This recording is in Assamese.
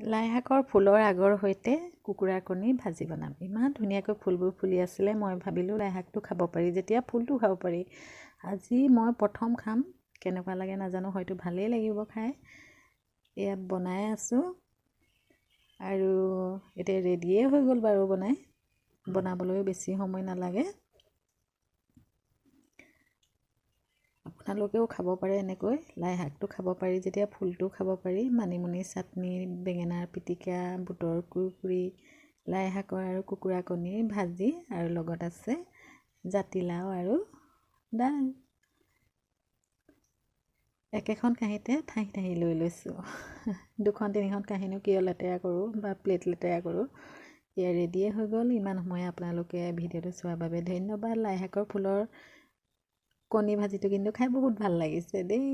লাই শাকৰ ফুলৰ আগৰ সৈতে কুকুৰাৰ কণী ভাজি বনাম। ইমান ধুনীয়াকৈ ফুলবোৰ ফুলি আছিলে, মই ভাবিলোঁ লাই শাকটো খাব পাৰি যেতিয়া ফুলটো খাব পাৰি। আজি মই প্ৰথম খাম, কেনেকুৱা লাগে নাজানো, হয়তো ভালেই লাগিব খাই। এয়া বনাই আছোঁ আৰু এতিয়া ৰেডিয়ে হৈ গ'ল বাৰু বনাবলৈও বেছি সময় নালাগে। আপোনালোকেও খাব পাৰে এনেকৈ, লাই শাকটো খাব পাৰি যেতিয়া ফুলটো খাব পাৰি। মানিমুনি চাটনি, বেঙেনাৰ পিটিকা, বুটৰ কুৰকুৰি, লাই শাকৰ আৰু কুকুৰা কণীৰ ভাজি আৰু লগত আছে জাতিলাও আৰু দাইল। একেখন কাঁহীতে ঠাহি ঠাহি লৈ লৈছোঁ। 2-3খন কাঁহীনো কিয় লেতেৰা কৰোঁ বা প্লেট লেতেৰা কৰোঁ। এয়া ৰেডিয়ে হৈ গ'ল। ইমান সময় আপোনালোকে ভিডিঅ'টো চোৱাৰ বাবে ধন্যবাদ। লাই শাকৰ ফুলৰ কণী ভাজিটো কিন্তু খাই বহুত ভাল লাগিছে দেই।